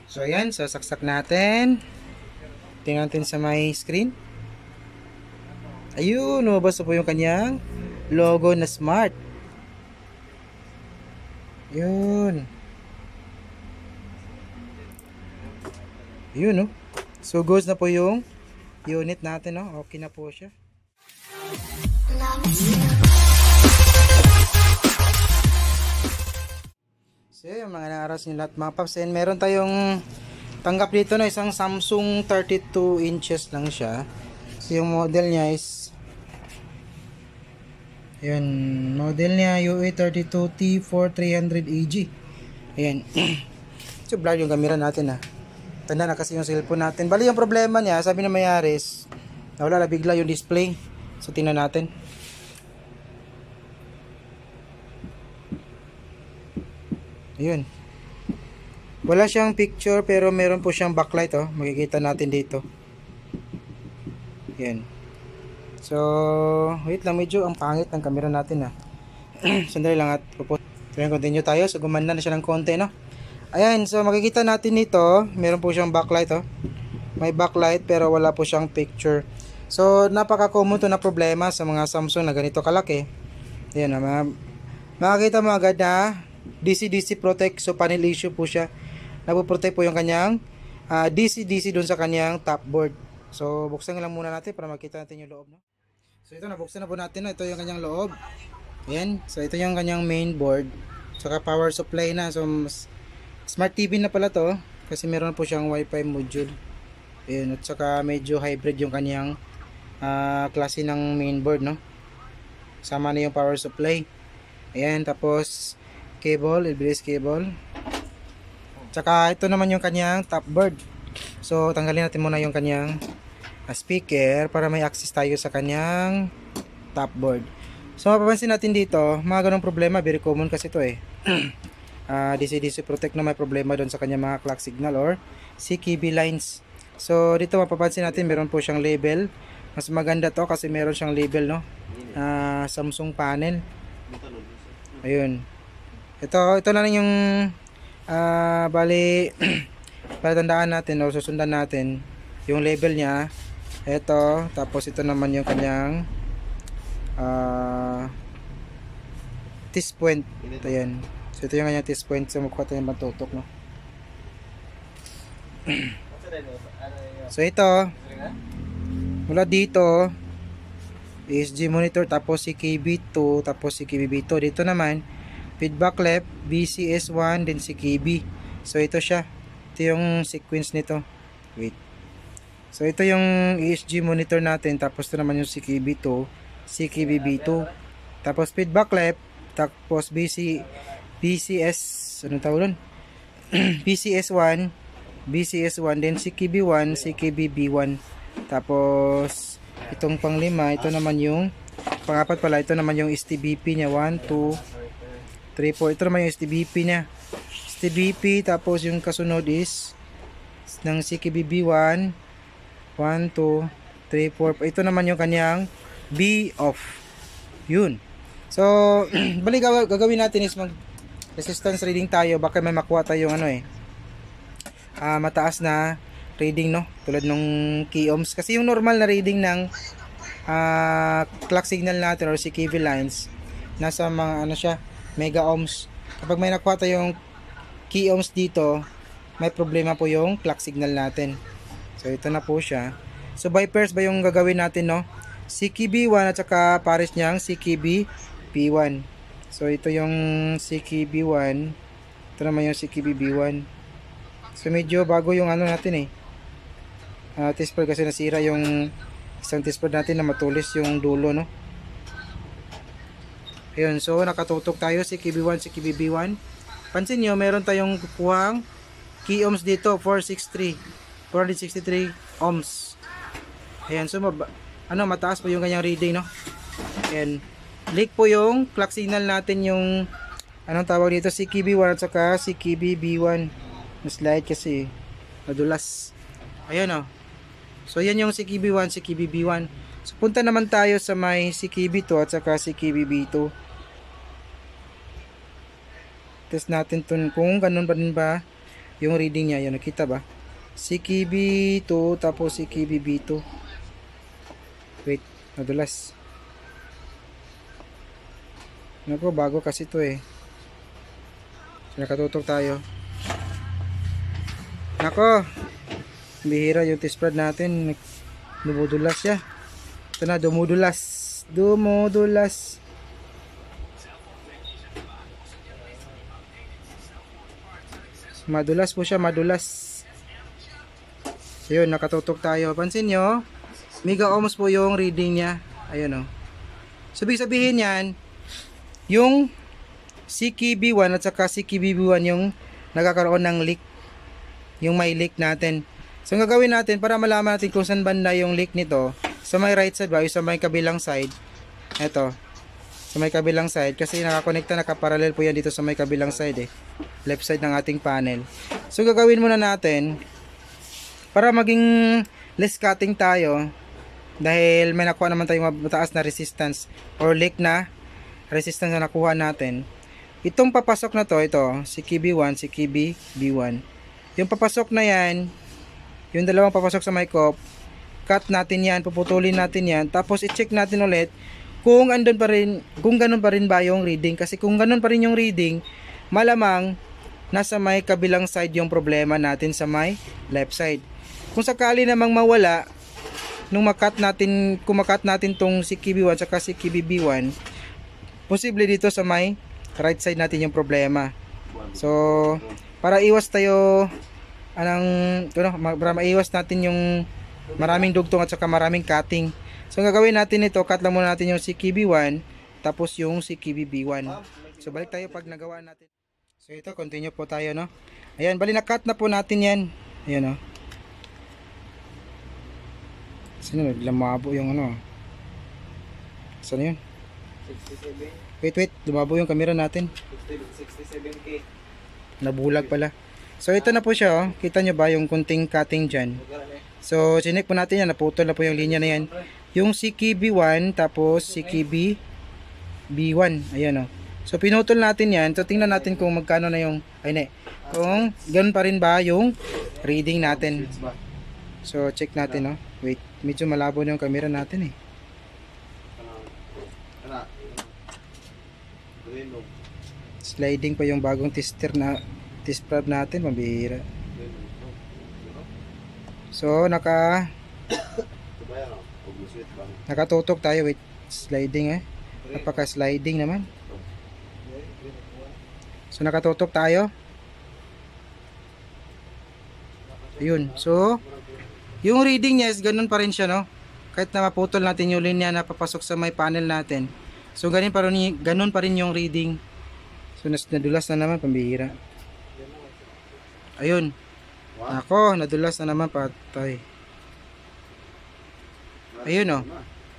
So ayan, sasaksak natin. Tingnan natin sa my screen. Ayun, lumabas na po yung kanyang logo na smart. Yun. Yun, no? So goes na po yung unit natin, no? Okay na po siya. So yung mga naaras nyo lahat mga paps. And meron tayong tanggap dito na isang Samsung 32 inches lang siya. So yung model niya is ayan, model niya UE32T4300AG. Ayan. So blur yung camera natin ha. Tanda na kasi yung cellphone natin. Bali yung problema niya, sabi na mayari is nawala na bigla yung display. So tingnan natin. Ayun. Wala siyang picture pero meron po siyang backlight oh. Makikita natin dito. Ayan. So, wait lang, medyo ang pangit ng camera natin ah. Sandali lang at continue tayo. So, gumanda na siya ng konti, no? Ayan, so makikita natin dito, meron po siyang backlight, oh. May backlight pero wala po siyang picture. So, napaka-common to na problema sa mga Samsung na ganito kalaki. Ayan, makikita mo agad na DC-DC protect. So, panel issue po siya. Nagpo-protect po yung kanyang DC-DC dun sa kanyang top board. So, buksan lang muna natin para makita natin yung loob, no? So, ito nabuksan na po natin, no? Ito yung kanyang loob. Ayan. So, ito yung kanyang main board. Saka power supply na. So, smart TV na pala to. Kasi meron po siyang Wi-Fi module. Ayan. At saka medyo hybrid yung kanyang klase ng main board, no? Sama na yung power supply. Ayan. Tapos, cable. LBS cable. Saka, ito naman yung kanyang top board. So, tanggalin natin muna yung kanyang speaker para may access tayo sa kanyang top board. So, mapapansin natin dito, mga ganong problema, very common kasi ito eh. DC-DC protect na may problema doon sa kanyang mga clock signal or CKB lines. So, dito mapapansin natin, meron po siyang label. Mas maganda to kasi meron siyang label, no? Samsung panel. Ayun. Ito na lang yung bali patandaan natin o susundan natin yung label niya. Ito, tapos ito naman yung kanyang test point. Ito yan. So ito yung kanyang test point. So mukha ito yung matutok, no? So ito mula dito ESG monitor, tapos si KB2, tapos si KBB2. Dito naman feedback left, BCS1, then si KB. So ito siya. Ito yung sequence nito. Wait. So ito yung ESG monitor natin, tapos ito naman yung CKB2, CKBB2, tapos feedback left, tapos BCS, anong tawag doon? BCS1, BCS1, then CKB1, CKBB1. Tapos itong panglima, ito naman yung pangapat pala, ito naman yung STBP niya, 1, 2, 3, 4. Ito naman yung STBP niya. STBP, tapos yung kasunod is ng CKBB1, 1, 2, 3, 4. Ito naman yung kanyang B off. Yun. So, balik gagawin natin is mag resistance reading tayo. Baka may makuha tayong ano eh. Mataas na reading, no? Tulad nung key ohms. Kasi yung normal na reading ng clock signal natin or CKV lines, nasa mga ano siya, mega ohms. Kapag may nakuha tayong key ohms dito, may problema po yung clock signal natin. So ito na po siya. So by pairs ba yung gagawin natin, no? CKB1 at saka pares niyang CKB-B1. So ito yung CKB1. Ito naman yung CKB-B1. So medyo bago yung ano natin eh. Test pad kasi nasira yung isang test pad natin na matulis yung dulo, no? Ayun, so nakatutok tayo CKB1, CKB-B1. Pansin nyo, meron tayong kukuhang key ohms dito, 463 ohms. Ayan, so mataas po yung kanyang reading, no? Ayan, leak po yung clock signal natin, yung anong tawag dito, CKB1 at saka CKB-B1. Na-slide kasi nadulas. Ayan, oh. So yan yung CKB1, CKB-B1. So punta naman tayo sa may CKB2 at saka CKB-B2. Test natin kung ganun ba din ba yung reading niya. Yun, nakita ba? CKB2 tapos CKB-B2. Wait, nadulas. Nako, bago kasi to eh. So, nakatutok tayo. Nako, bihira yung test prod natin. Dumudulas siya. Ito na, dumudulas. Dumudulas. Madulas po siya, madulas. So, yun, nakatutok tayo. Pansin nyo, mega ohms po yung reading niya. Ayun o. So, ibig sabihin yan, yung CKB1 at saka CKB1 yung nagkakaroon ng leak. Yung may leak natin. So, ang gagawin natin para malaman natin kung saan banda yung leak nito, sa may right side ba, yung sa may kabilang side. Ito. Sa may kabilang side. Kasi nakakonekta, nakaparallel po yan dito sa may kabilang side eh. Left side ng ating panel. So, gagawin muna natin para maging less cutting tayo, dahil may nakuha naman tayong mataas na resistance or leak na resistance na nakuha natin. Itong papasok na to, ito, si KB1, si KB-B1. Yung papasok na yan, yung dalawang papasok sa may cup, cut natin yan, puputulin natin yan, tapos i-check natin ulit kung andun pa rin, kung ganun pa rin ba yung reading. Kasi kung ganun pa rin yung reading, malamang nasa may kabilang side yung problema natin sa may left side. Kung sakali namang mawala nung makat natin, kumakat natin tong si KB1 saka si KB-B1, posible dito sa may right side natin yung problema. So, para iwas tayo para maiwas natin yung maraming dugtong at saka maraming cutting. So, ang gagawin natin ito, cut lang muna natin yung si KB1 tapos yung si KB-B1. So, balik tayo pag nagawa natin. So, ito, continue po tayo, no? Ayan, bali na-cut na po natin yan. Ayan, no? Sino, lumabo yung ano? Saan yun? 67. Wait, lumabo yung camera natin. 67K. Nabulag pala. So, ito na po siya, oh. Kita nyo ba yung kunting cutting dyan? So, sinik po natin yan. Naputol na po yung linya na yan. Yung CKB1, tapos CKB-B1. Ayan, oh. So, pinutol natin yan. So, tingnan natin kung magkano na yung, kung ganun pa rin ba yung reading natin. So, check natin, no? Wait, medyo malabo na yung camera natin, eh. Sliding pa yung bagong test prod natin, mabihira. So, nakatutok tayo. Wait, sliding, napaka-sliding naman. So, nakatutok tayo. Ayun. So, yung reading niya is ganun pa rin siya, no? Kahit na maputol natin yung linya na papasok sa may panel natin. So, ganun pa rin yung reading. So, nadulas na naman, pambihira. Ayun. Ako, nadulas na naman, patay. Ayun, oh.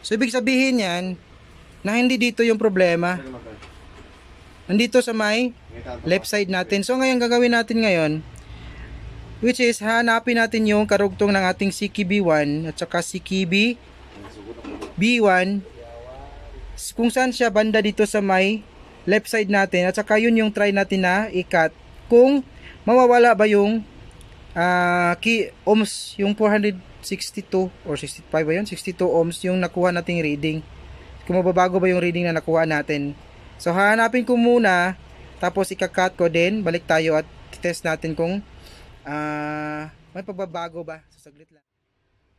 So, ibig sabihin yan, na hindi dito yung problema. Nandito sa may left side natin. So, ngayon, gagawin natin ngayon, which is, hanapin natin yung karugtong ng ating CKB1 at saka CKB-B1. Kung saan siya banda dito sa may left side natin. At saka yun yung try natin na i-cut. Kung mawawala ba yung ohms, yung 462 or 65 ba yun? 62 ohms yung nakuha nating reading. Kung mababago ba yung reading na nakuha natin. So, hanapin ko muna, tapos ika-cut ko din, balik tayo at test natin kung may pagbabago ba. So, saglit lang.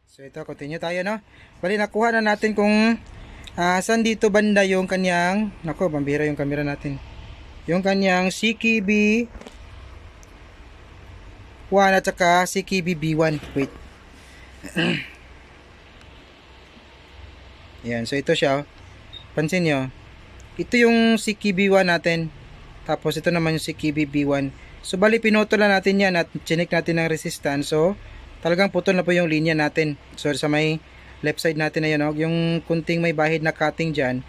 So, ito, continue tayo, no? Bali, nakuha na natin kung saan dito banda yung kanyang, nako, pambira yung camera natin. Yung kanyang CKB-1 at saka CKB-B1. Wait. Yan, so ito siya. Pansin nyo. Ito yung CKB-1 natin. Tapos ito naman yung CKB-B1. So bali pinutol na natin yan at chinik natin ng resistance. So talagang putol na po yung linya natin. So sa may left side natin na yun, oh, yung kunting may bahid na cutting dyan.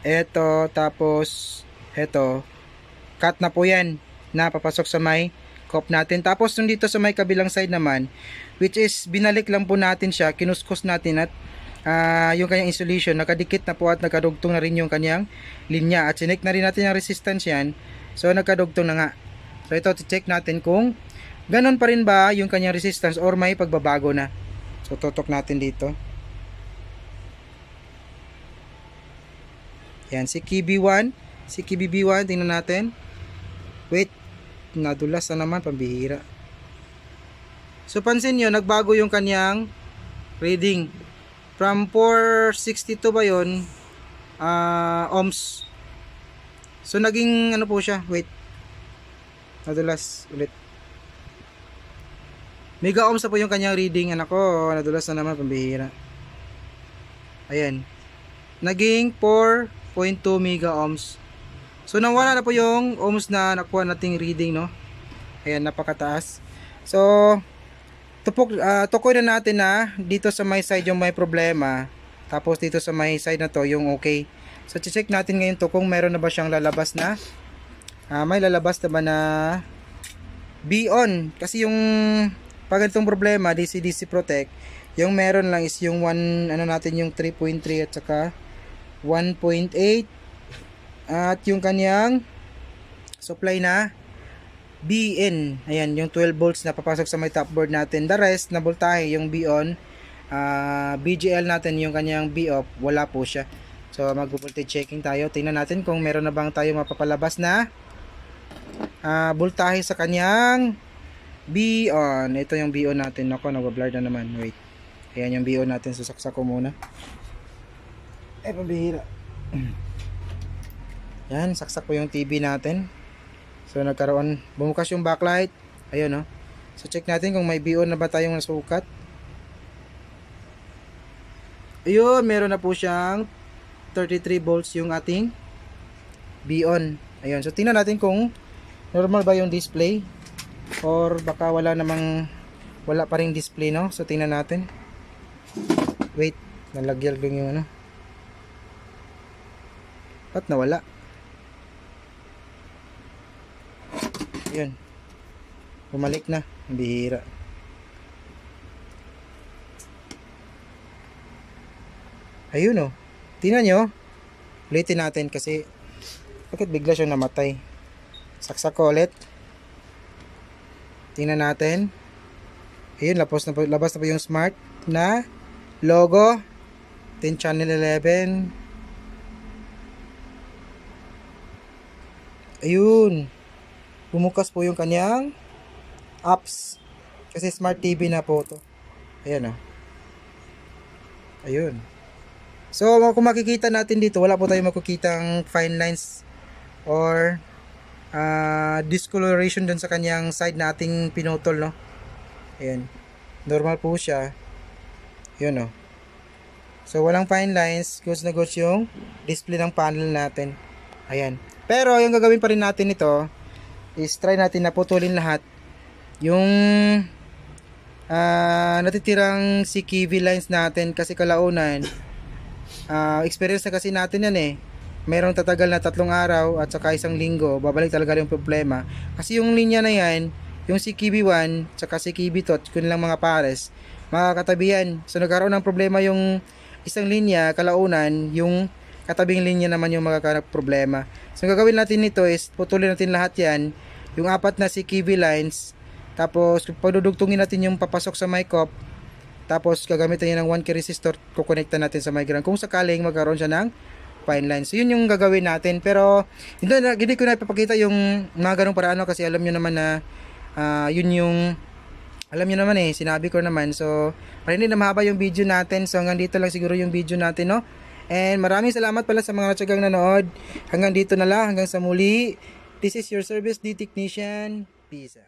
Ito, tapos ito. Cut na po yan na papasok sa may cup natin. Tapos nung dito sa may kabilang side naman, which is binalik lang po natin siya, kinuskus natin at yung kanyang insulation, nakadikit na po at nakadugtong na rin yung kanyang linya at sinek na rin natin yung resistance yan. So nagkadugtong na nga. So ito, check natin kung ganon pa rin ba yung kanyang resistance or may pagbabago na. So tutok natin dito. Yan, si KB1, si KBB1, tingnan natin. Wait, nadulas na naman, pambihira. So pansin nyo, nagbago yung kanyang reading. From 462 ba yun, ohms. So naging ano po siya, wait. Nadulas ulit. Mega ohms na po yung kanyang reading. Anak ko, nadulas na naman, pambihira. Ayan. Naging 4.2 mega ohms. So nawala na po yung ohms na nakuha nating reading, no? Ayan, napakataas. So tukoy na natin na dito sa may side yung may problema. Tapos dito sa may side na to yung okay. So check natin ngayon to kung meron na ba siyang lalabas na may lalabas na ba na B-on. Kasi yung pag itong problema DC-DC Protect, yung meron lang is yung 1 ano natin yung 3.3 at saka 1.8 at yung kanyang supply na BN. Ayan, yung 12 volts na papasok sa may top board natin. The rest na voltahe, yung B-on, BGL natin, yung kanyang B-off, wala po siya. So mag-voltage checking tayo. Tingnan natin kung meron na bang tayo mapapalabas na voltahe sa kanyang B-on. Ito yung B-on natin. Ako, nag-blur na naman. Wait. Ayan yung B-on natin. Susaksak ko muna. Pambihira. Yan, saksak po yung TV natin. So nagkaroon, bumukas yung backlight. Ayun, no. So check natin kung may B-on na ba tayong nasukat. Ayun, meron na po siyang 33 volts yung ating B-on. Ayun, so tingnan natin kung normal ba yung display or baka wala pa ring display, no. So tingnan natin. Wait, nalagyan lang yung ano. At nawala. Ayun. Bumalik na. Ang bihira. Ayun, oh. Tingnan nyo. Ulitin natin kasi bakit bigla siyang namatay. Saksak ko ulit. Tingnan natin. Ayun, labas na po yung smart na logo. 10 channel 11. Ayun. Bumukas po yung kanyang apps. Kasi smart TV na po to. Ayan, oh. Ayun. So kung makikita natin dito, wala po tayong makikitang fine lines or discoloration dun sa kanyang side na ating pinutol, no. Ayan. Normal po siya. Yun, oh. So walang fine lines. Goods na goods yung display ng panel natin. Ayan. Pero yung gagawin pa rin natin ito is try natin na putulin lahat yung natitirang CKV lines natin kasi kalaunan experience na kasi natin yan eh. Merong tatagal na 3 araw at saka 1 linggo, babalik talaga yung problema. Kasi yung linya na yan, yung CKB1 saka CKB2, kung lang mga pares, makakatabi yan. So nagkaroon ng problema yung isang linya, kalaunan, yung katabing linya naman yung magkakaroon problema. So ang gagawin natin nito is putulin natin lahat yan, yung 4 na CKV lines, tapos pagdudugtungin natin yung papasok sa mic up. Tapos gagamitin niya ng 1K resistor, kukonekta natin sa mic ground kung sakaling magkaroon siya ng fine line. So yun yung gagawin natin. Pero hindi ko na ipapakita yung mga ganong paraan kasi alam nyo naman na yun yung alam nyo naman eh, sinabi ko naman. So para hindi na mahaba yung video natin, so hanggang dito lang siguro yung video natin, no. And maraming salamat pala sa mga natsagang nanood. Hanggang dito na lang, hanggang sa muli. This is your service D technician. Peace out.